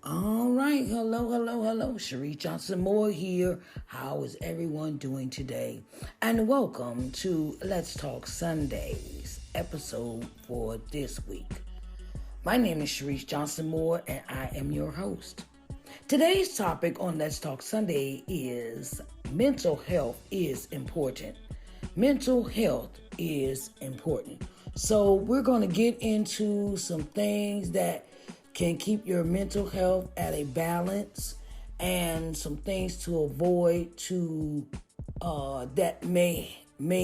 All right. Hello. Cherie Johnson Moore here. How is everyone doing today? And welcome to Let's Talk Sundays episode for this week. My name is Cherie Johnson Moore and I am your host. Today's topic on Let's Talk Sunday is mental health is important. Mental health is important. So we're going to get into some things that can keep your mental health at a balance and some things to avoid to that may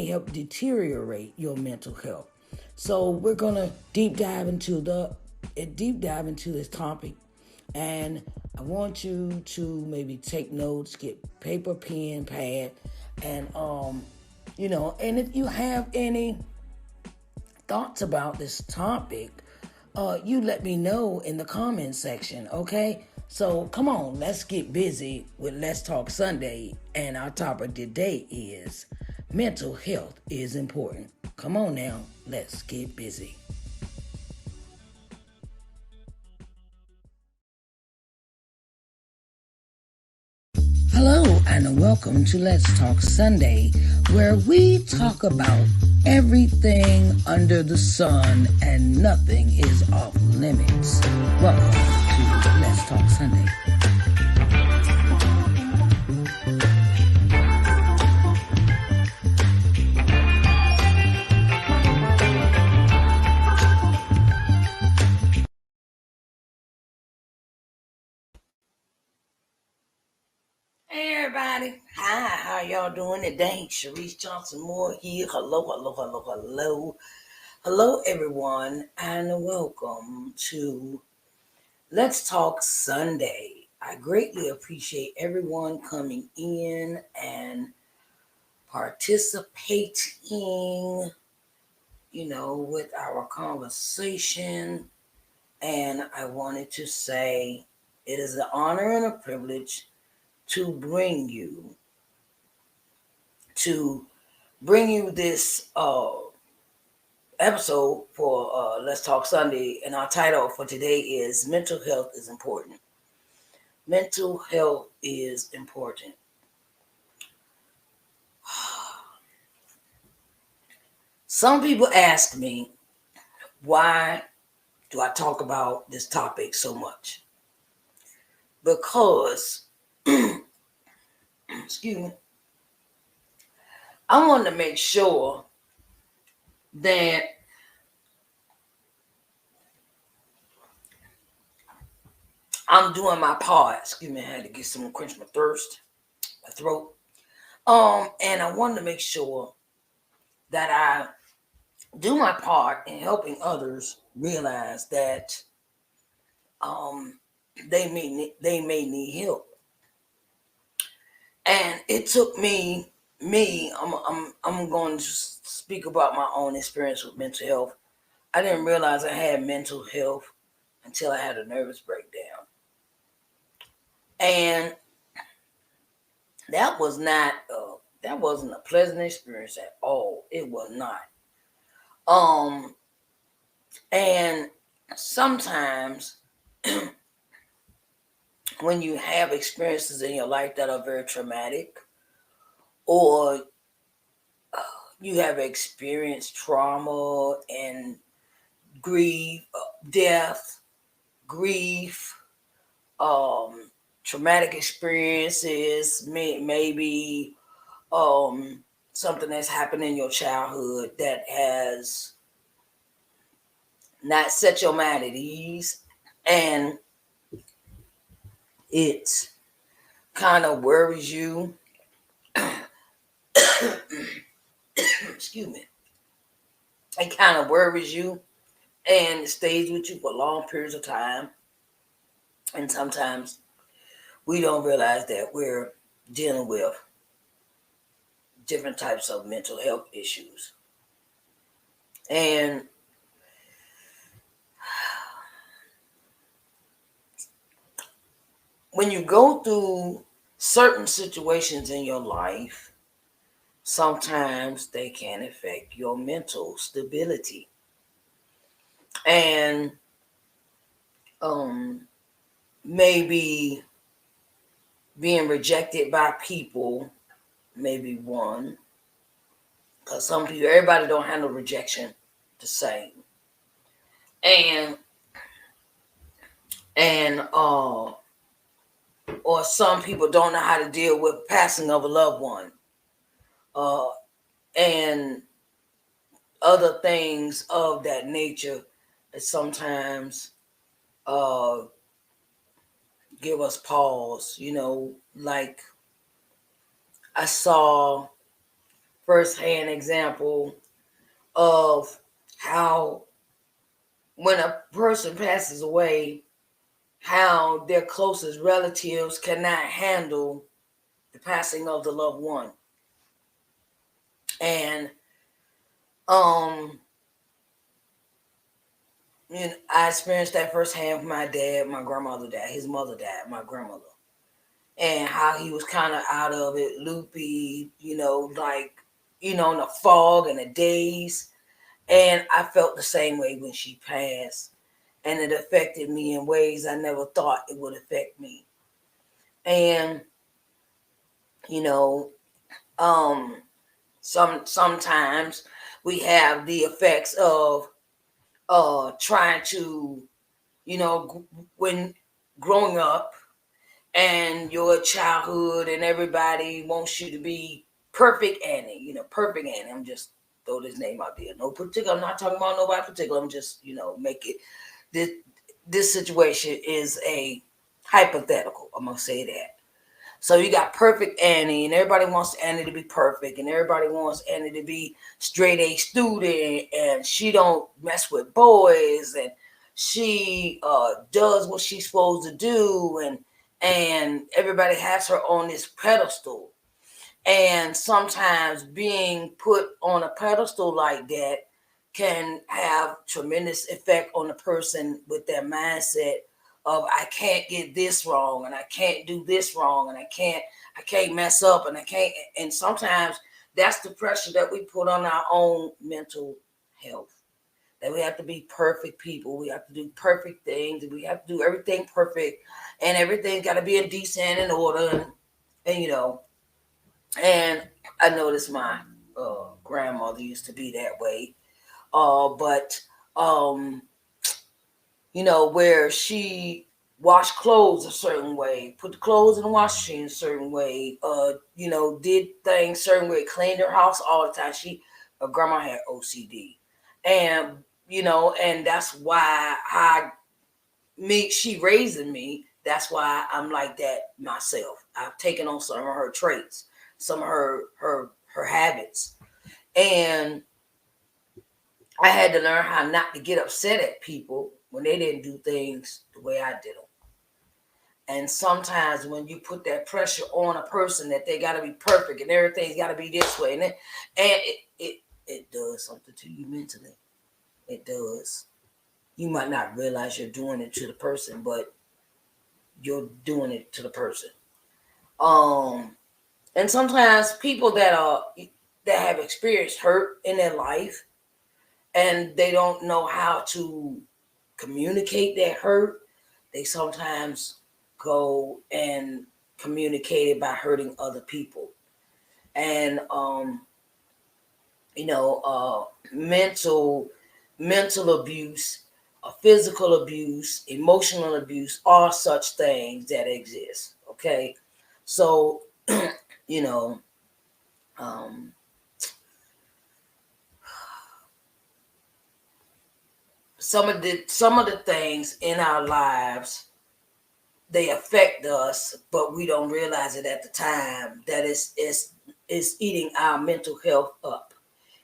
help deteriorate your mental health. So we're gonna deep dive into this topic, and I want you to maybe take notes, get paper, pen, pad, and and if you have any thoughts about this topic, you let me know in the comment section, okay? So come on, let's get busy with Let's Talk Sunday, and our topic today is mental health is important. Come on now, let's get busy. Hello and welcome to Let's Talk Sunday, where we talk about everything under the sun and nothing is off limits. Welcome to Let's Talk Sunday. Hey everybody, hi, how y'all doing today? Cherie Johnson Moore here. Hello everyone, and welcome to Let's Talk Sunday. I greatly appreciate everyone coming in and participating, with our conversation. And I wanted to say it is an honor and a privilege to bring you this episode for Let's Talk Sunday, and our title for today is Mental Health is Important. Mental health is important. Some people ask me, why do I talk about this topic so much? Because, excuse me, I want to make sure that I'm doing my part. Excuse me, I had to get some quench my thirst, my throat. And I wanted to make sure that I do my part in helping others realize that they may need help. And it took me. I'm going to speak about my own experience with mental health. I didn't realize I had mental health until I had a nervous breakdown, and that wasn't a pleasant experience at all. It was not. And sometimes when you have experiences in your life that are very traumatic, or you have experienced trauma and grief, death, grief, traumatic experiences, maybe something that's happened in your childhood that has not set your mind at ease, and it kind of worries you. Excuse me. It kind of worries you and it stays with you for long periods of time. And sometimes we don't realize that we're dealing with different types of mental health issues. And when you go through certain situations in your life, sometimes they can affect your mental stability. And maybe being rejected by people, maybe one, because some people, everybody don't handle rejection the same, and and or some people don't know how to deal with passing of a loved one, uh, and other things of that nature that sometimes uh, give us pause. Like I saw firsthand example of how when a person passes away, how their closest relatives cannot handle the passing of the loved one. And um I experienced that firsthand with my dad. My grandmother died, his mother died, my grandmother, and how he was kind of out of it, loopy, like in the fog and the daze. And I felt the same way when she passed, and it affected me in ways I never thought it would affect me. And you know um sometimes we have the effects of trying to, when growing up and your childhood, and everybody wants you to be perfect Annie, perfect Annie. I'm just throw this name out there. No particular, I'm not talking about nobody particular. I'm just, make it this situation is a hypothetical. I'm gonna say that. So you got perfect Annie, and everybody wants Annie to be perfect, and everybody wants Annie to be straight A student, and she don't mess with boys, and she does what she's supposed to do, and everybody has her on this pedestal. And sometimes being put on a pedestal like that can have tremendous effect on the person with their mindset of I can't get this wrong, and I can't do this wrong, and I can't mess up, and I can't. And sometimes that's the pressure that we put on our own mental health, that we have to be perfect people, we have to do perfect things, we have to do everything perfect, and everything's got to be in decent and order, and and I noticed my grandmother used to be that way. But um, where she washed clothes a certain way, put the clothes in the washing machine a certain way, did things a certain way, cleaned her house all the time. Her grandma had OCD, and and that's why she raising me. That's why I'm like that myself. I've taken on some of her traits, some of her habits, and I had to learn how not to get upset at people when they didn't do things the way I did them. And sometimes when you put that pressure on a person that they got to be perfect and everything's got to be this way, and it does something to you mentally. It does. You might not realize you're doing it to the person, but you're doing it to the person. And sometimes people that have experienced hurt in their life, and they don't know how to communicate that hurt, they sometimes go and communicate it by hurting other people. And mental abuse, physical abuse, emotional abuse are such things that exist. Okay, so you know um, some of the things in our lives, they affect us, but we don't realize it at the time that it's eating our mental health up.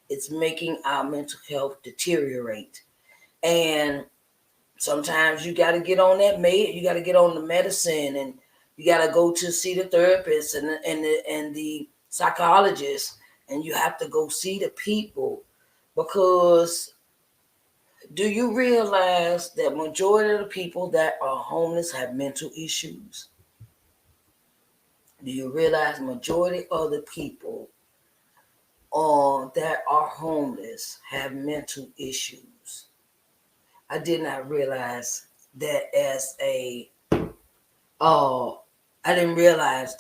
It's making our mental health deteriorate. And sometimes you got to get on you got to get on the medicine, and you got to go to see the therapist and the psychologist, and you have to go see the people, because do you realize that majority of the people that are homeless have mental issues? Do you realize majority of the people that are homeless have mental issues? I did not realize that as a I didn't realize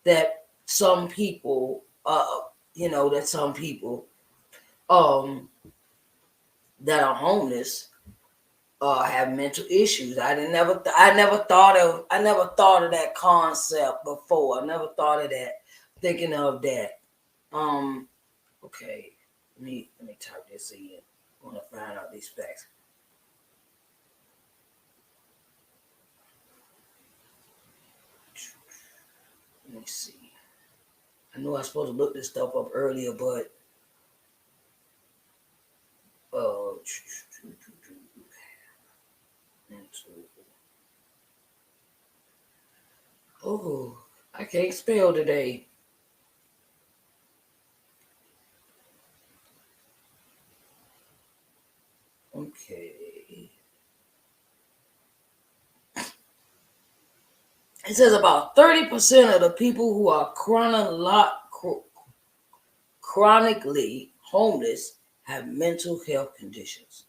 that some people, that some people um that are homeless have mental issues. I never thought of that concept before. I never thought of that, thinking of that. Um, okay, let me type this in. I want to find out these facts. Let me see. I know I was supposed to look this stuff up earlier, but uh, oh, I can't spell today. Okay. It says about 30% of the people who are chronically homeless have mental health conditions.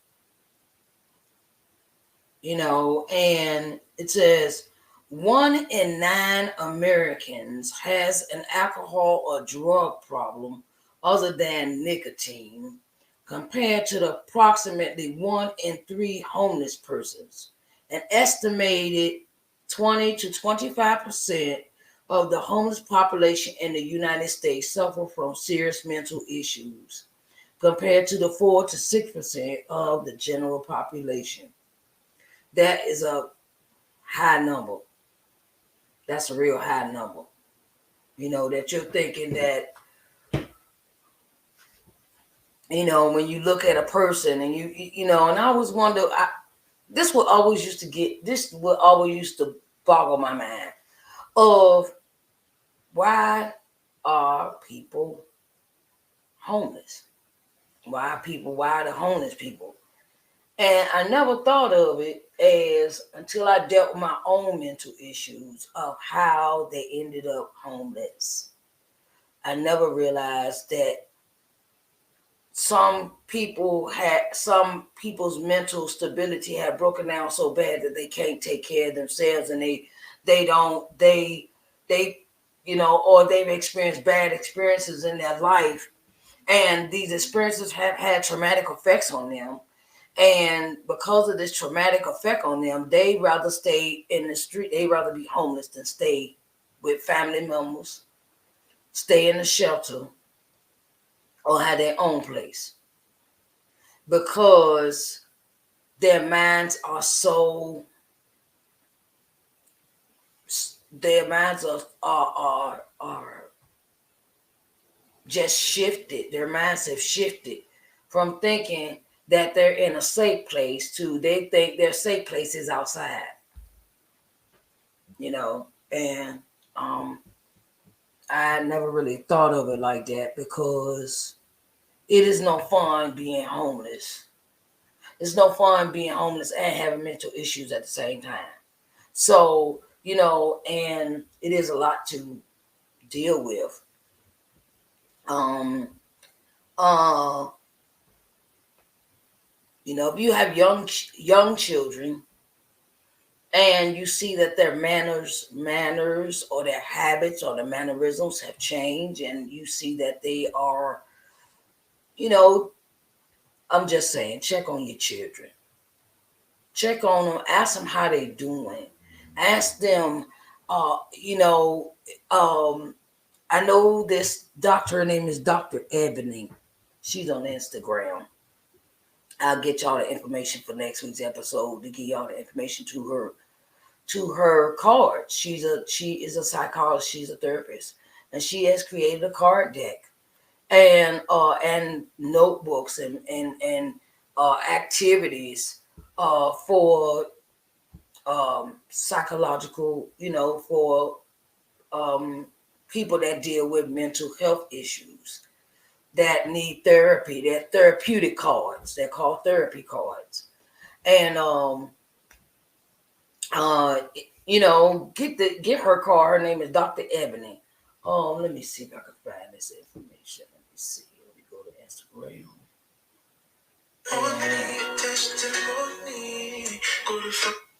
And it says 1 in 9 Americans has an alcohol or drug problem other than nicotine, compared to the approximately 1 in 3 homeless persons. An estimated 20 to 25% of the homeless population in the United States suffer from serious mental issues, compared to the 4 to 6% of the general population. That is a high number. That's a real high number. That you're thinking that, when you look at a person and and I always wonder, this would always used to boggle my mind of why are people homeless? Why are the homeless people? And I never thought of it as until I dealt with my own mental issues of how they ended up homeless. I never realized that some people's mental stability had broken down so bad that they can't take care of themselves, and they don't they or they've experienced bad experiences in their life, and these experiences have had traumatic effects on them. And because of this traumatic effect on them, they rather stay in the street. They rather be homeless than stay with family members, stay in the shelter, or have their own place, because their minds are so their minds are just shifted. Their minds have shifted from thinking that they're in a safe place to they think their safe place is outside. And um I never really thought of it like that, because it is no fun being homeless. It's no fun being homeless and having mental issues at the same time. So, and it is a lot to deal with. Um, uh, if you have young children and you see that their manners or their habits or their mannerisms have changed, and you see that they are, you know, I'm just saying, check on your children. Check on them. Ask them how they doing. Ask them, uh, you know, um, I know this doctor, her name is Dr. Ebony. She's on Instagram. I'll get y'all the information for next week's episode to give y'all the information to her card. She is a psychologist, she's a therapist, and she has created a card deck and notebooks and activities for psychological, for um, people that deal with mental health issues that need therapy. They're therapeutic cards. They're called therapy cards. And uh, get her card. Her name is Dr. Ebony. Let me see if I can find this information. Let me see. Let me go to Instagram.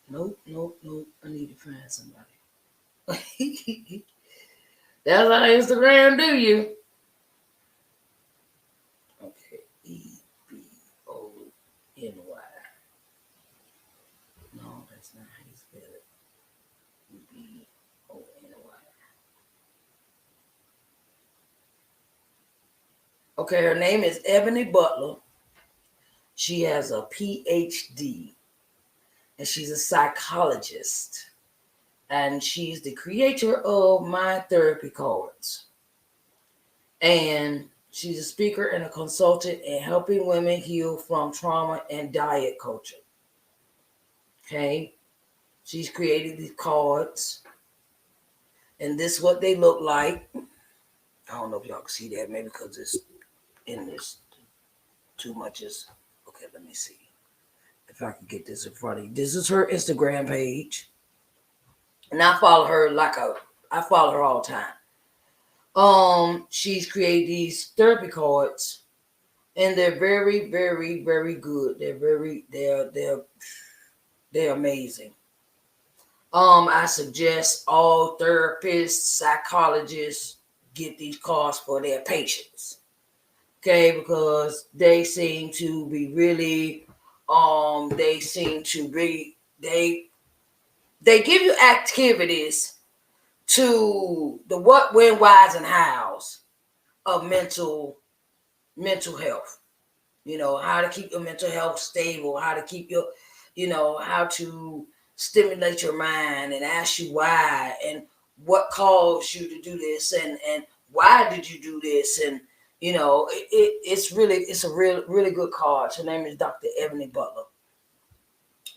Nope, nope, nope. I need to find somebody. That's how Instagram do you. Okay, Ebony. No, that's not how you spell it. Ebony. Okay, her name is Ebony Butler. She has a PhD and she's a psychologist. And she's the creator of Mind Therapy Cards. And she's a speaker and a consultant in helping women heal from trauma and diet culture. Okay, she's created these cards, and this is what they look like. I don't know if y'all can see that, maybe because it's in this too much. Is okay. Let me see if I can get this in front of you. This is her Instagram page, and I follow her I follow her all the time. She's created these therapy cards, and they're very, very, very good. They're amazing. I suggest all therapists, psychologists get these cards for their patients. Okay, because they seem to be really, they seem to be they give you activities to the what, when, whys, and hows of mental health. How to keep your mental health stable, how to keep your, how to stimulate your mind and ask you why and what caused you to do this and why did you do this, and it's a really good card. Her name is Dr. Ebony Butler,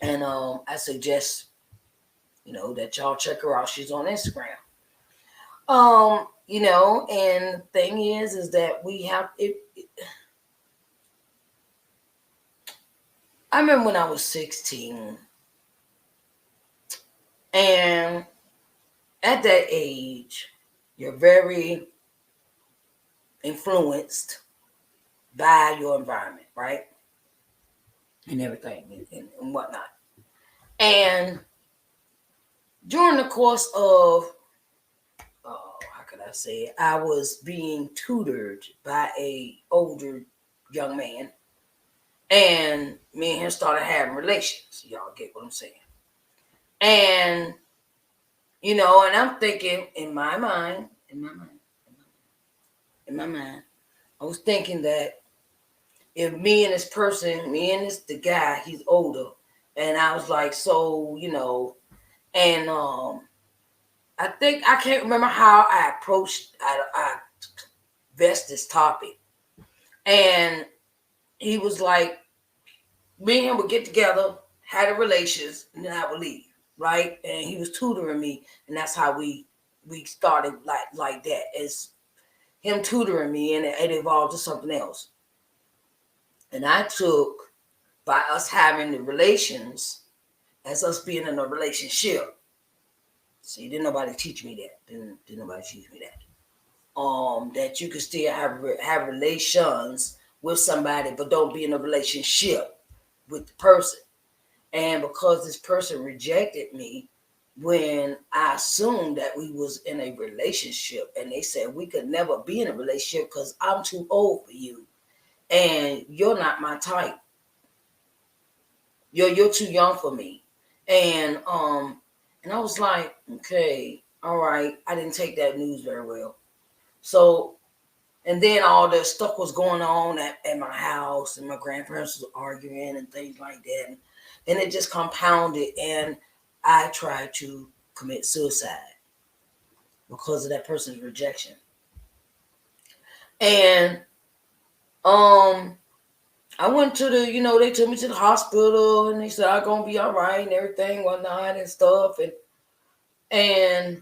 and I suggest that y'all check her out. She's on Instagram. And the thing is that we have it. I remember when I was 16, and at that age, you're very influenced by your environment, right? And everything and whatnot. And during the course of, how could I say it? I was being tutored by a older young man, and me and him started having relations. Y'all get what I'm saying? And and I'm thinking in my mind, I was thinking that if me and the guy, he's older, and I was like, so, and I think I can't remember how I approached, I vest this topic, and he was like, me and him would get together, had a relations, and then I would leave, right? And he was tutoring me, and that's how we started like that. It's him tutoring me, and it evolved to something else. And I took by us having the relations as us being in a relationship. See, didn't nobody teach me that. Didn't nobody teach me that. That you can still have relations with somebody, but don't be in a relationship with the person. And because this person rejected me when I assumed that we was in a relationship, and they said we could never be in a relationship because I'm too old for you, and you're not my type. You're too young for me. And I was like, okay, all right. I didn't take that news very well. So, and then all the stuff was going on at my house, and my grandparents was arguing and things like that. And it just compounded, and I tried to commit suicide because of that person's rejection. And I went to they took me to the hospital, and they said I'm gonna be all right and everything, whatnot and stuff. And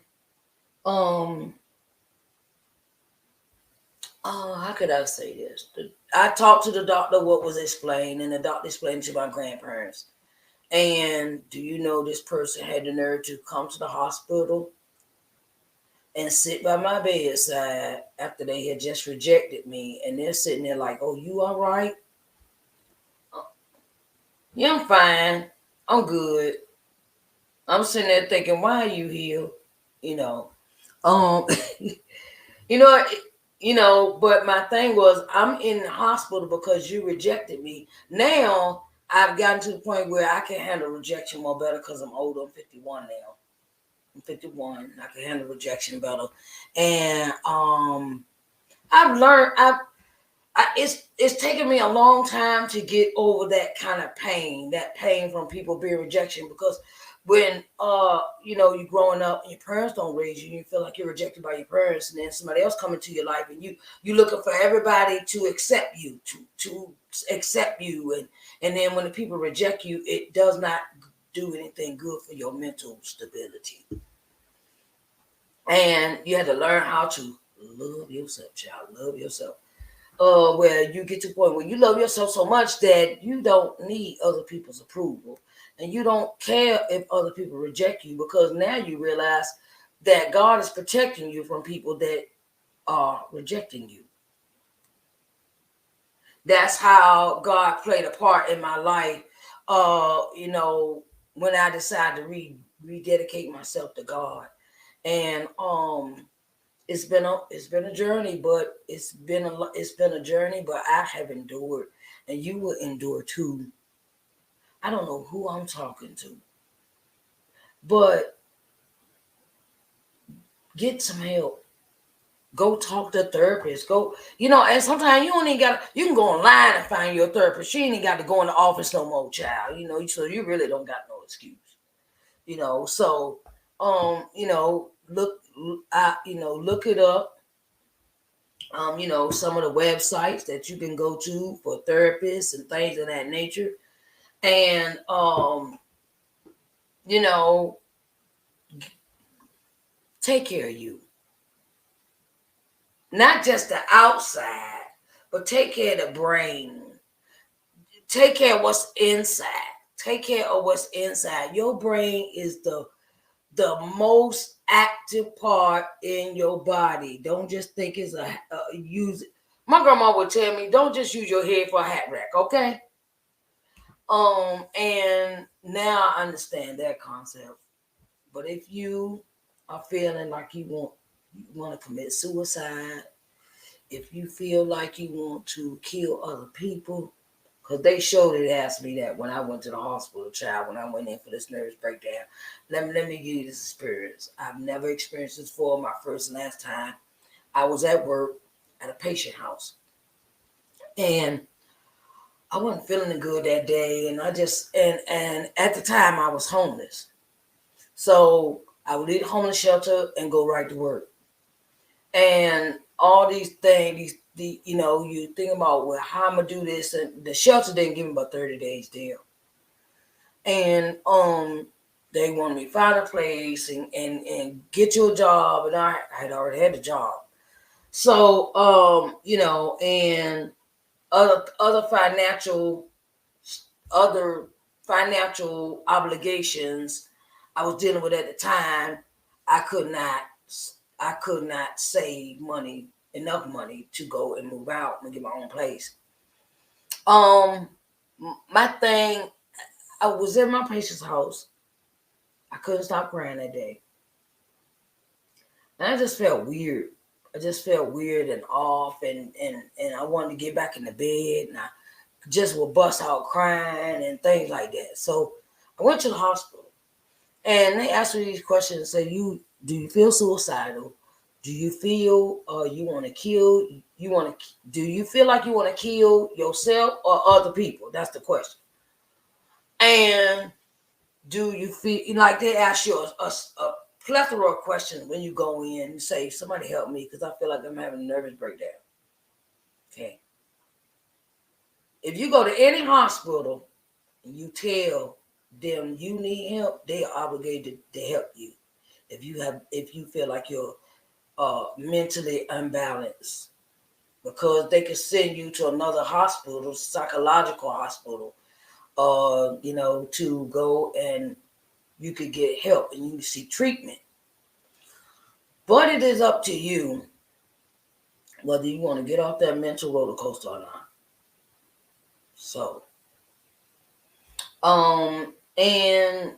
how could I say this? I talked to the doctor what was explained, and the doctor explained to my grandparents. And do you know this person had the nerve to come to the hospital and sit by my bedside after they had just rejected me, and they're sitting there like, "Oh, you all right? Yeah, I'm fine. I'm good." I'm sitting there thinking, why are you here? You know, um, you know, but my thing was, I'm in the hospital because you rejected me. Now I've gotten to the point where I can handle rejection more better because I'm older. I'm 51 now. I'm 51. I can handle rejection better, and I've learned. It's taken me a long time to get over that kind of pain, that pain from people being rejection. Because when you're growing up and your parents don't raise you, and you feel like you're rejected by your parents, and then somebody else come into your life, and you looking for everybody to accept you, to accept you, and then when the people reject you, it does not do anything good for your mental stability. And you had to learn how to love yourself, child. Love yourself. Where you get to the point where you love yourself so much that you don't need other people's approval, and you don't care if other people reject you, because now you realize that God is protecting you from people that are rejecting you. That's how God played a part in my life. When I decided to rededicate myself to God, and it's been a journey, but it's been a journey, but I have endured, and you will endure too. I don't know who I'm talking to, but get some help. Go talk to a therapist. Go, and sometimes you don't even got. You can go online and find your therapist. She ain't even got to go in the office no more, child. So you really don't got no excuse. So look it up. Some of the websites that you can go to for therapists and things of that nature. And you know, take care of you. Not just the outside, but take care of the brain. Take care of what's inside. Take care of what's inside. Your brain is the most active part in your body. Don't just think it's use it. My grandma would tell me, don't just use your head for a hat rack, okay? And now I understand that concept. But if you are feeling like you want to commit suicide, if you feel like you want to kill other people, because they showed it, asked me that when I went to the hospital, child, when I went in for this nervous breakdown. Let me give you this experience. I've never experienced this before. My first and last time. I was at work at a patient house, and I wasn't feeling good that day, and I just and at the time I was homeless. So I would leave the homeless shelter and go right to work. And all these things, you think about, well, how I'm gonna do this, and the shelter didn't give me about 30 days there. And they wanted me to find a place and get you a job, and I had already had a job. So and other other financial obligations I was dealing with at the time. I could not I could not save enough money to go and move out and get my own place. Um, my thing, I was in my patient's house. I couldn't stop crying that day, and I just felt weird. I just felt weird and off, and I wanted to get back in the bed, and I just would bust out crying and things like that. So I went to the hospital, and they asked me these questions. Say, do you feel suicidal? Do you feel you want to kill? Do you feel like you want to kill yourself or other people? That's the question. And do you feel like they ask you a plethora of questions when you go in and say, somebody help me because I feel like I'm having a nervous breakdown. Okay. If you go to any hospital and you tell them you need help, they are obligated to help you. If you feel like you're mentally unbalanced, because they could send you to another hospital, psychological hospital, to go and you could get help and you can seek treatment. But it is up to you whether you want to get off that mental roller coaster or not. So, and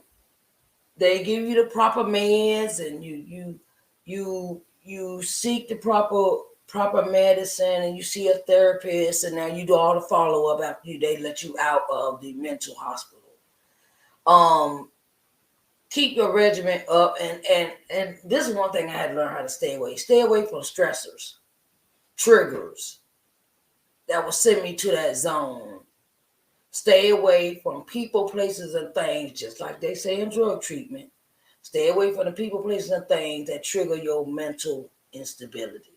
They give you the proper meds, and you seek the proper medicine, and you see a therapist, and now you do all the follow up after they let you out of the mental hospital. Keep your regimen up, and this is one thing I had to learn how to stay away. Stay away from stressors, triggers that will send me to that zone. Stay away from people, places, and things, just like they say in drug treatment. Stay away from the people, places, and things that trigger your mental instability.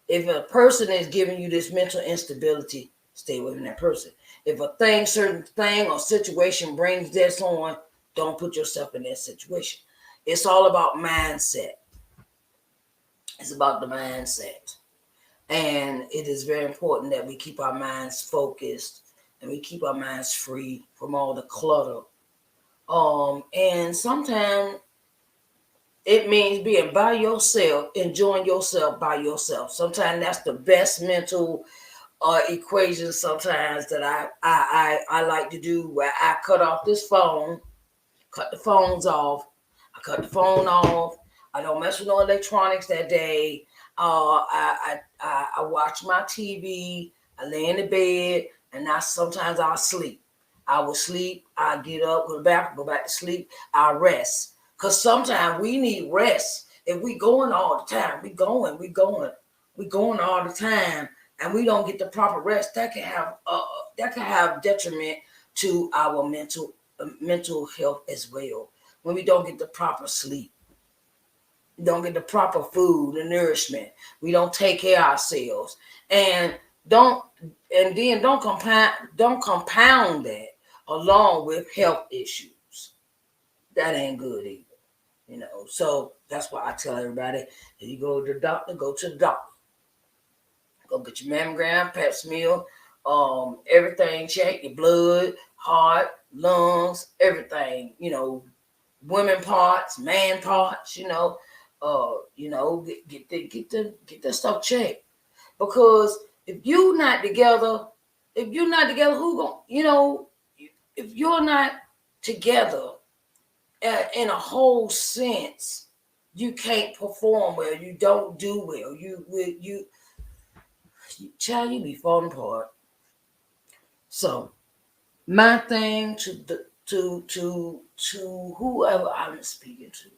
If a person is giving you this mental instability, stay away from that person. If a certain thing or situation brings this on, don't put yourself in that situation. It's all about mindset. It's about the mindset. And it is very important that we keep our minds focused and we keep our minds free from all the clutter. And sometimes it means being by yourself, enjoying yourself by yourself. Sometimes that's the best mental equation sometimes that I like to do, where I cut off this phone, cut the phones off. I cut the phone off. I don't mess with no electronics that day. I watch my TV. I lay in the bed, and sometimes I'll sleep. I will sleep. I get up, go back to sleep. I rest, cause sometimes we need rest. If we going all the time, we going all the time, and we don't get the proper rest, that can have detriment to our mental health as well. When we don't get the proper sleep, don't get the proper food and nourishment, we don't take care of ourselves, and don't compound that along with health issues. That ain't good either, So that's why I tell everybody, if you go to the doctor, go to the doctor. Go get your mammogram, pap smear, everything checked, your blood, heart, lungs, everything, women parts, man parts, get that stuff checked. Because if you're not together, who going, if you're not together in a whole sense, you can't perform well, you don't do well, child, you be falling apart. So my thing to whoever I'm speaking to,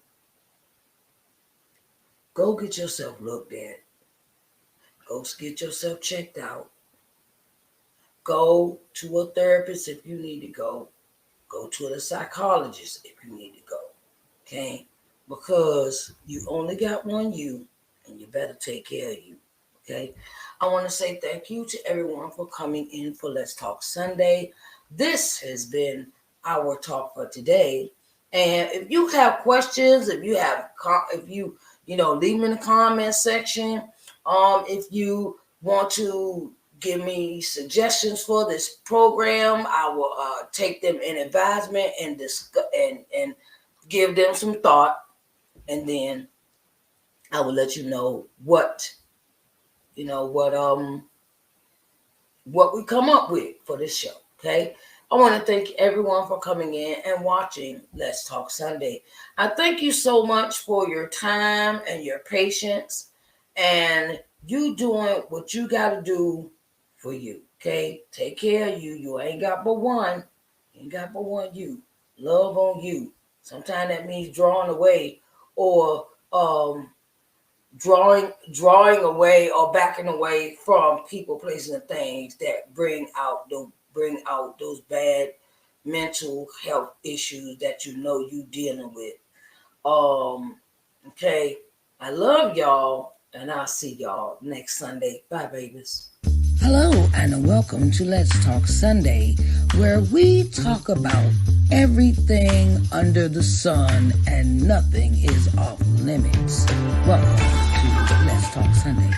go get yourself looked at. Go get yourself checked out. Go to a therapist if you need to go. Go to a psychologist if you need to go. Okay? Because you only got one you, and you better take care of you. Okay? I want to say thank you to everyone for coming in for Let's Talk Sunday. This has been our talk for today. And if you have questions, if you leave them in the comment section. If you want to give me suggestions for this program, I will take them in advisement and discuss and give them some thought, and then I will let you know what we come up with for this show. Okay. I want to thank everyone for coming in and watching Let's Talk Sunday. I thank you so much for your time and your patience, and you doing what you got to do for you. Okay. Take care of you. You ain't got but one. You ain't got but one you. Love on you. Sometimes that means drawing away, or drawing away or backing away from people, places, and things that bring out those bad mental health issues that you dealing with. Okay. I love y'all, and I'll see y'all next Sunday. Bye, babies. Hello, and welcome to Let's Talk Sunday, where we talk about everything under the sun and nothing is off limits. Welcome to Let's Talk Sunday.